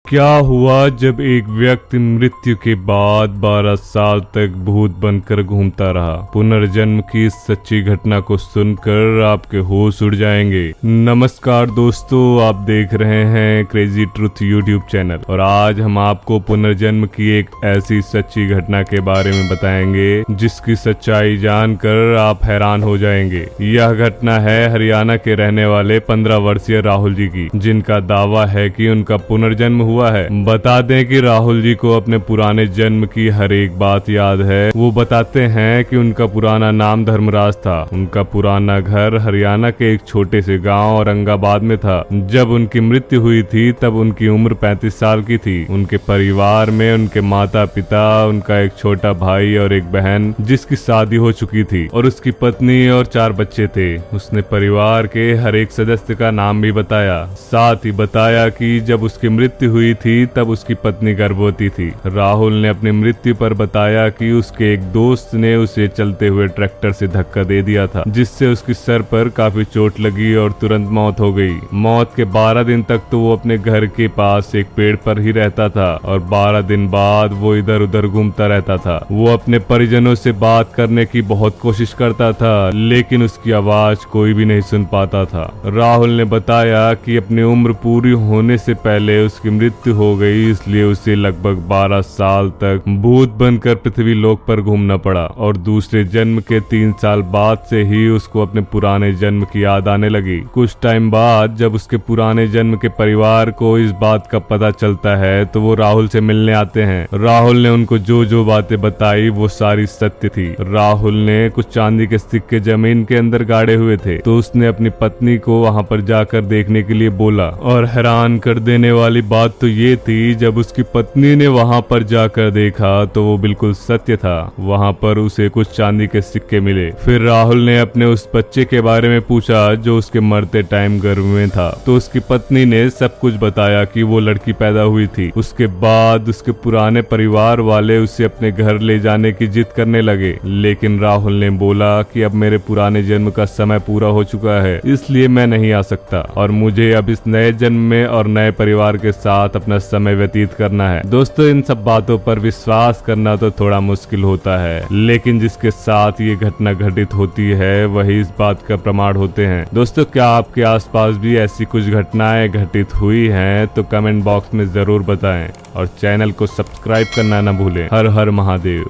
क्या हुआ जब एक व्यक्ति मृत्यु के बाद 12 साल तक भूत बनकर घूमता रहा। पुनर्जन्म की इस सच्ची घटना को सुनकर आपके होश उड़ जाएंगे। नमस्कार दोस्तों, आप देख रहे हैं क्रेजी ट्रुथ यूट्यूब चैनल और आज हम आपको पुनर्जन्म की एक ऐसी सच्ची घटना के बारे में बताएंगे जिसकी सच्चाई जानकर आप हैरान हो जाएंगे। यह घटना है हरियाणा के रहने वाले 15 वर्षीय राहुल जी की, जिनका दावा है कि उनका पुनर्जन्म हुआ है। बता दें कि राहुल जी को अपने पुराने जन्म की हर एक बात याद है। वो बताते हैं कि उनका पुराना नाम धर्मराज था। उनका पुराना घर हरियाणा के एक छोटे से गांव औरंगाबाद में था। जब उनकी मृत्यु हुई थी तब उनकी उम्र 35 साल की थी। उनके परिवार में उनके माता पिता, उनका एक छोटा भाई और एक बहन जिसकी शादी हो चुकी थी, और उसकी पत्नी और 4 बच्चे थे। उसने परिवार के हर एक सदस्य का नाम भी बताया। साथ ही बताया कि जब उसकी मृत्यु हुई थी तब उसकी पत्नी गर्भवती थी। राहुल ने अपनी मृत्यु पर बताया कि उसके एक दोस्त ने उसे चलते हुए ट्रैक्टर से धक्का दे दिया था, जिससे उसकी सर पर काफी चोट लगी और तुरंत मौत हो गई। मौत के 12 दिन तक तो वो अपने घर के पास एक पेड़ पर ही रहता था और 12 दिन बाद वो इधर उधर घूमता रहता था। वो अपने परिजनों से बात करने की बहुत कोशिश करता था, लेकिन उसकी आवाज कोई भी नहीं सुन पाता था। राहुल ने बताया कि अपनी उम्र पूरी होने से पहले उसकी मृत्यु हो गई, इसलिए उसे लगभग 12 साल तक भूत बनकर पृथ्वी लोक पर घूमना पड़ा और दूसरे जन्म के 3 साल बाद से ही उसको अपने पुराने जन्म की याद आने लगी। कुछ टाइम बाद जब उसके पुराने जन्म के परिवार को इस बात का पता चलता है तो वो राहुल से मिलने आते हैं। राहुल ने उनको जो जो बातें बताई वो सारी सत्य थी। राहुल ने कुछ चांदी के सिक्के जमीन के अंदर गाड़े हुए थे, तो उसने अपनी पत्नी को वहां पर जाकर देखने के लिए बोला। और हैरान कर देने वाली बात तो ये थी, जब उसकी पत्नी ने वहां पर जाकर देखा तो वो बिल्कुल सत्य था। वहां पर उसे कुछ चांदी के सिक्के मिले। फिर राहुल ने अपने उस बच्चे के बारे में पूछा जो उसके मरते टाइम गर्भ में था, तो उसकी पत्नी ने सब कुछ बताया कि वो लड़की पैदा हुई थी। उसके बाद उसके पुराने परिवार वाले उसे अपने घर ले जाने की जिद करने लगे, लेकिन राहुल ने बोला कि अब मेरे पुराने जन्म का समय पूरा हो चुका है, इसलिए मैं नहीं आ सकता और मुझे अब इस नए जन्म में और नए परिवार के साथ अपना समय व्यतीत करना है। दोस्तों, इन सब बातों पर विश्वास करना तो थोड़ा मुश्किल होता है, लेकिन जिसके साथ ये घटना घटित होती है वही इस बात का प्रमाण होते हैं। दोस्तों, क्या आपके आसपास भी ऐसी कुछ घटनाएं घटित हुई हैं तो कमेंट बॉक्स में जरूर बताएं और चैनल को सब्सक्राइब करना न भूलें। हर हर महादेव।